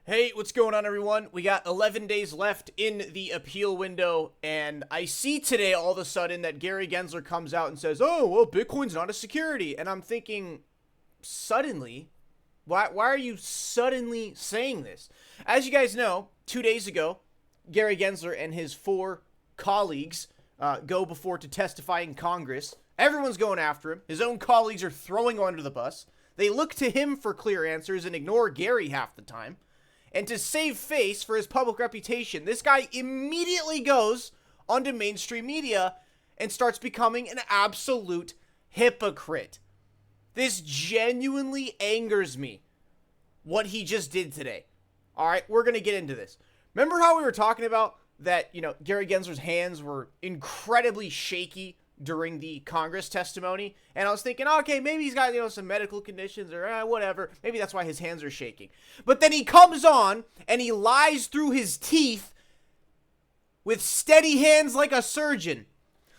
Hey, what's going on, everyone? We got 11 days left in the appeal window, and I see today all of a sudden that Gary Gensler comes out and says, oh, well, Bitcoin's not a security. And I'm thinking, suddenly? Why are you suddenly saying this? As you guys know, 2 days ago, Gary Gensler and his 4 colleagues go before to testify in Congress. Everyone's going after him. His own colleagues are throwing him under the bus. They look to him for clear answers and ignore Gary half the time. And to save face for his public reputation, this guy immediately goes onto mainstream media and starts becoming an absolute hypocrite. This genuinely angers me, what he just did today. All right, we're going to get into this. Remember how we were talking about that, Gary Gensler's hands were incredibly shaky during the Congress testimony? And I was thinking, okay, maybe he's got, some medical conditions or whatever. Maybe that's why his hands are shaking. But then he comes on and he lies through his teeth with steady hands like a surgeon.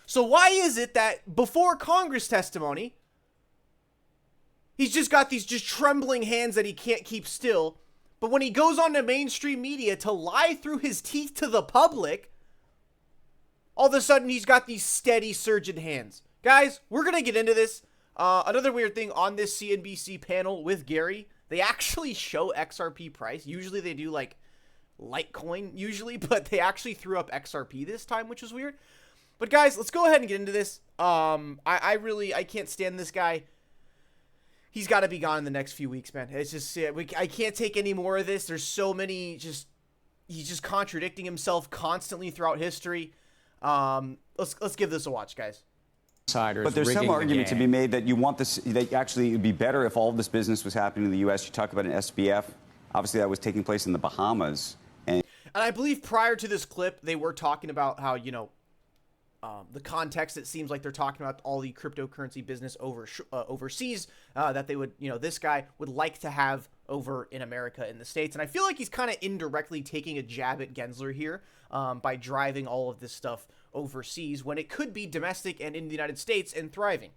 So why is it that before Congress testimony, he's just got these just trembling hands that he can't keep still, but when he goes on to mainstream media to lie through his teeth to the public, all of a sudden he's got these steady surgeon hands? Guys, we're going to get into this. Another weird thing on this CNBC panel with Gary, they actually show XRP price. Usually they do like Litecoin usually, but they actually threw up XRP this time, which was weird. But guys, let's go ahead and get into this. I can't stand this guy. He's got to be gone in the next few weeks, man. It's just, I can't take any more of this. There's so many, he's just contradicting himself constantly throughout history. Let's give this a watch, guys. But there's some argument to be made that you want this, that actually it would be better if all of this business was happening in the U.S. You talk about an SBF. Obviously, that was taking place in the Bahamas. And I believe prior to this clip, they were talking about how, the context, it seems like they're talking about all the cryptocurrency business overseas that they would, this guy would like to have over in America, in the States. And I feel like he's kind of indirectly taking a jab at Gensler here by driving all of this stuff overseas when it could be domestic and in the United States and thriving.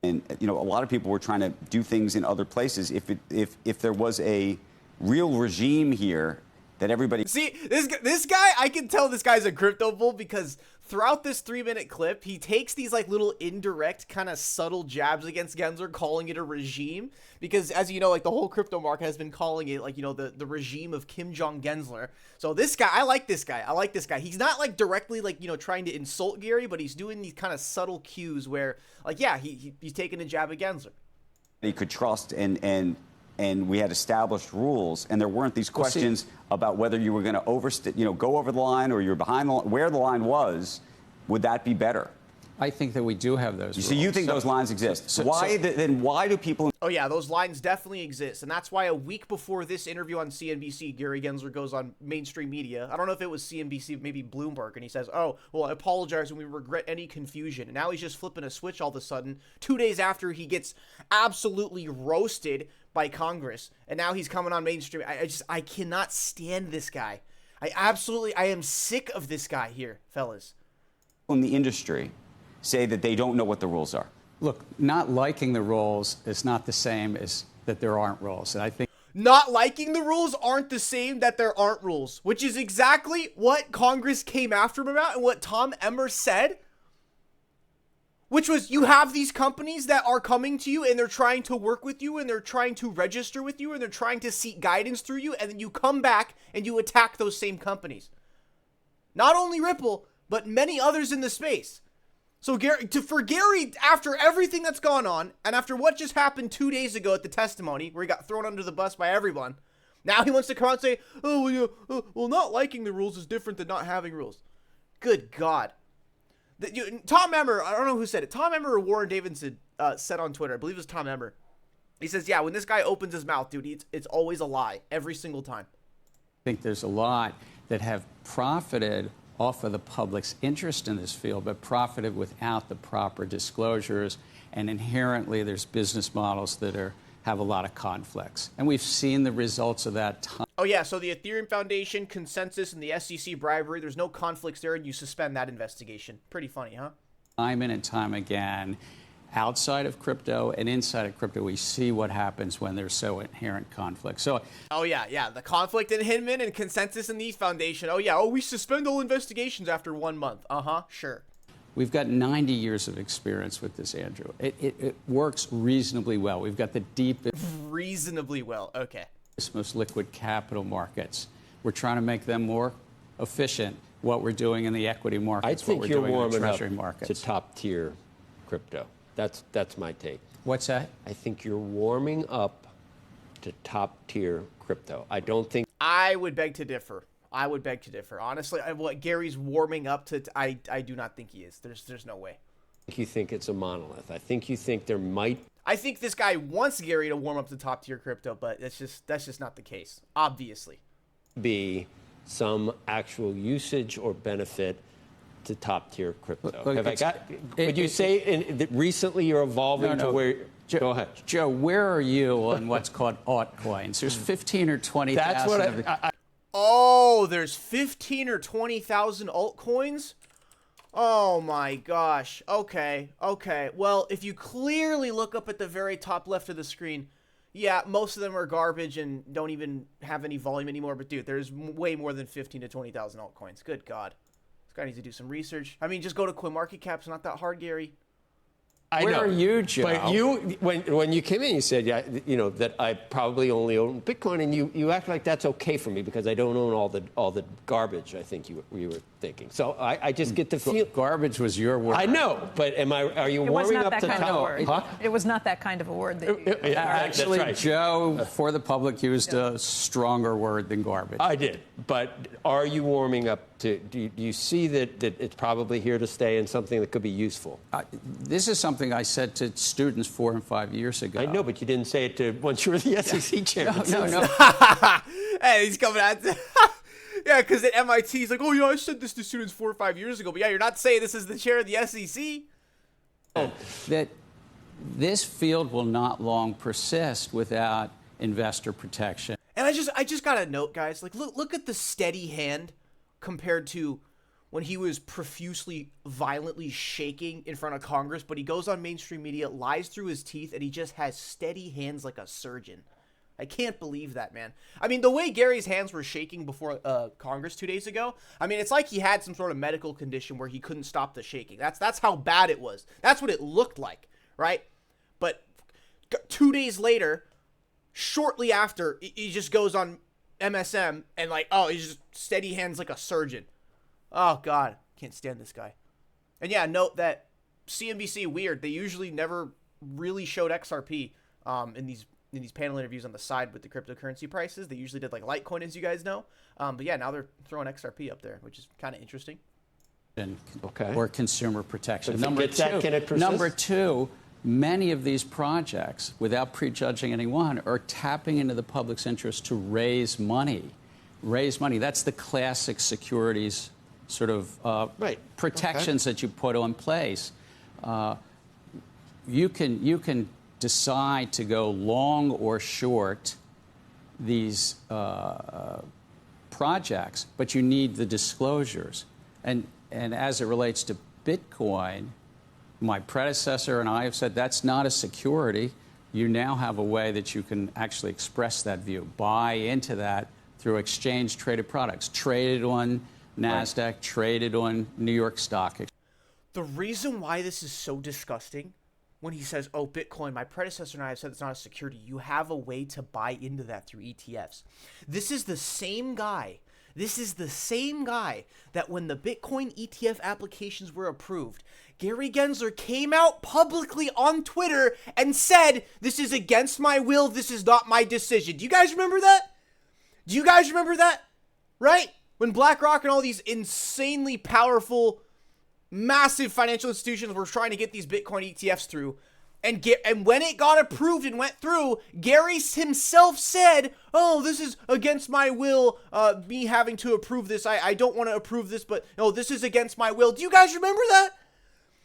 And, a lot of people were trying to do things in other places. If there was a real regime here that everybody... See, this guy, I can tell this guy's a crypto bull because throughout this 3-minute clip, he takes these like little indirect kind of subtle jabs against Gensler, calling it a regime. Because as you know, like the whole crypto market has been calling it like, the regime of Kim Jong Gensler. So this guy, I like this guy. He's not like directly like, trying to insult Gary, but he's doing these kind of subtle cues where like, yeah, he's taking a jab at Gensler. He could trust and we had established rules, and there weren't these questions about whether you were going to go over the line or you're behind the line, where the line was. Would that be better? I think that we do have those rules. So you think those lines exist? Then why do people... Oh, yeah, those lines definitely exist. And that's why a week before this interview on CNBC, Gary Gensler goes on mainstream media. I don't know if it was CNBC, maybe Bloomberg, and he says, oh, well, I apologize and we regret any confusion. And now he's just flipping a switch all of a sudden, 2 days after he gets absolutely roasted by Congress. And now he's coming on mainstream. I cannot stand this guy. I am sick of this guy here, fellas. In the industry say that they don't know what the rules are. Look, not liking the rules is not the same as that there aren't rules. And I think not liking the rules aren't the same that there aren't rules, which is exactly what Congress came after him about and what Tom Emmer said, which was you have these companies that are coming to you and they're trying to work with you and they're trying to register with you and they're trying to seek guidance through you, and then you come back and you attack those same companies. Not only Ripple, but many others in the space. So for Gary, after everything that's gone on, and after what just happened 2 days ago at the testimony, where he got thrown under the bus by everyone, now he wants to come out and say, well, not liking the rules is different than not having rules. Good God. Tom Emmer, I don't know who said it. Tom Emmer or Warren Davidson said on Twitter, I believe it was Tom Emmer. He says, yeah, when this guy opens his mouth, dude, it's always a lie, every single time. I think there's a lot that have profited off of the public's interest in this field, but profited without the proper disclosures. And inherently, there's business models that have a lot of conflicts. And we've seen the results of that time. Oh, yeah. So the Ethereum Foundation, Consensus, and the SEC bribery, there's no conflicts there, and you suspend that investigation. Pretty funny, huh? Time in and time again. outside of crypto and inside of crypto. We see what happens when there's so inherent conflict. So, oh yeah, the conflict in Hinman and consensus in the East Foundation. Oh yeah, we suspend all investigations after 1 month. Sure. We've got 90 years of experience with this, Andrew. It works reasonably well. We've got the deepest, reasonably well. Okay. most liquid capital markets. We're trying to make them more efficient. What we're doing in the equity markets, I think what we're you're doing in the warming treasury up markets. to top tier crypto. That's my take. What's that? I think you're warming up to top tier crypto. I don't think. I would beg to differ. Honestly, what Gary's warming up to, I do not think he is. There's no way. I think you think it's a monolith. I think you think there might. I think this guy wants Gary to warm up to top tier crypto, but that's just not the case. Obviously. Be some actual usage or benefit to top tier crypto. Look, Have I got? Would you say that recently you're evolving to where? Go ahead, Joe. Where are you on what's called altcoins? There's 15 or 20,000. That's what Oh, there's 15 or 20,000 altcoins? Oh my gosh. Okay. Well, if you clearly look up at the very top left of the screen, yeah, most of them are garbage and don't even have any volume anymore. But dude, there's way more than 15 to 20,000 altcoins. Good God. This guy needs to do some research. I mean, just go to CoinMarketCap. It's not that hard, Gary. Where are you, Joe? But you, when you came in, you said, yeah, that I probably only own Bitcoin, and you act like that's okay for me because I don't own all the garbage. I think you were thinking. So I just get the feel. Garbage was your word. I know, but are you It was warming not up that to kind of a top? word. Huh? It was not that kind of a word. That you Yeah, Actually, that's right. Joe, for the public, used a stronger word than garbage. I did, but are you warming up to? Do you see that it's probably here to stay and something that could be useful? This is something I said to students 4 and 5 years ago. I know, but you didn't say it to once you were the SEC chairman. No. Hey, he's coming at yeah, because at MIT, he's like, oh, yeah, I said this to students 4 or 5 years ago. But yeah, you're not saying this is the chair of the SEC? That this field will not long persist without investor protection. And I just got to note, guys, like, look at the steady hand compared to when he was profusely, violently shaking in front of Congress, but he goes on mainstream media, lies through his teeth, and he just has steady hands like a surgeon. I can't believe that, man. I mean, the way Gary's hands were shaking before Congress 2 days ago, I mean, it's like he had some sort of medical condition where he couldn't stop the shaking. That's how bad it was. That's what it looked like, right? But 2 days later, shortly after, he just goes on MSM and like, oh, he's just steady hands like a surgeon. Oh, God. Can't stand this guy. And yeah, note that CNBC, weird. They usually never really showed XRP in these panel interviews on the side with the cryptocurrency prices. They usually did like Litecoin, as you guys know. But yeah, now they're throwing XRP up there, which is kind of interesting. Okay. Or consumer protection. But can it persist? Number two, many of these projects, without prejudging anyone, are tapping into the public's interest to raise money. That's the classic securities sort of protections that you put in place. You can decide to go long or short these projects, but you need the disclosures. And as it relates to Bitcoin, my predecessor and I have said that's not a security. You now have a way that you can actually express that view, buy into that through exchange-traded products, traded on NASDAQ, traded on New York Stock Exchange. The reason why this is so disgusting, when he says, oh, Bitcoin, my predecessor and I have said it's not a security, you have a way to buy into that through ETFs. This is the same guy that when the Bitcoin ETF applications were approved, Gary Gensler came out publicly on Twitter and said, this is against my will, this is not my decision. Do you guys remember that? Right? When BlackRock and all these insanely powerful, massive financial institutions were trying to get these Bitcoin ETFs through, and when it got approved and went through, Gary himself said, oh, this is against my will, me having to approve this. I don't want to approve this, but no, this is against my will. Do you guys remember that?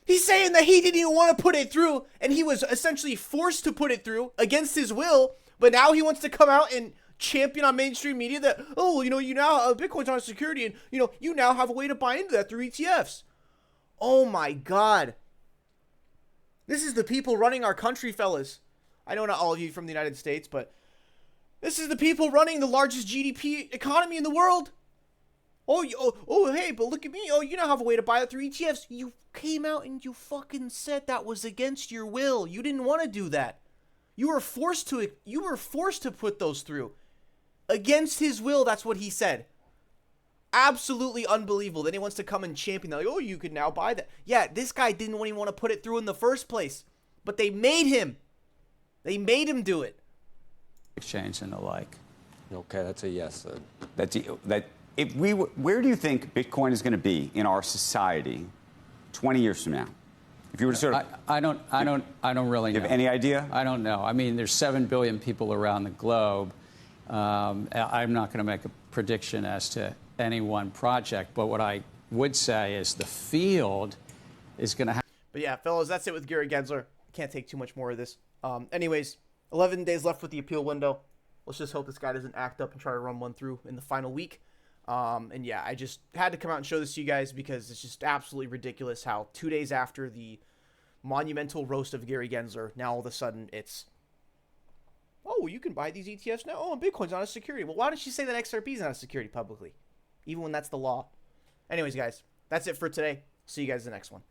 He's saying that he didn't even want to put it through, and he was essentially forced to put it through against his will, but now he wants to come out and champion on mainstream media that, oh, you now, Bitcoin's not a security, and, you now have a way to buy into that through ETFs. Oh my God. This is the people running our country, fellas. I know not all of you from the United States, but this is the people running the largest GDP economy in the world. Hey, but look at me. Oh, you now have a way to buy it through ETFs. You came out and you fucking said that was against your will. You didn't want to do that. You were forced to put those through. Against his will, that's what he said. Absolutely unbelievable. Then he wants to come and champion that. Like, oh, you could now buy that. Yeah, this guy didn't even want to put it through in the first place. But they made him. They made him do it. Exchange and the like. Okay, that's a yes then. Where do you think Bitcoin is going to be in our society 20 years from now? If you were to sort of, I don't really know. You have any idea? I don't know. I mean, there's 7 billion people around the globe. I'm not going to make a prediction as to any one project, but what I would say is the field is going to have. But yeah, fellas, that's it with Gary Gensler. Can't take too much more of this. Anyways, 11 days left with the appeal window. Let's just hope this guy doesn't act up and try to run one through in the final week. And yeah, I just had to come out and show this to you guys because it's just absolutely ridiculous how 2 days after the monumental roast of Gary Gensler, now all of a sudden it's, oh, you can buy these ETFs now. Oh, and Bitcoin's not a security. Well, why don't you say that XRP is not a security publicly, even when that's the law? Anyways, guys, that's it for today. See you guys in the next one.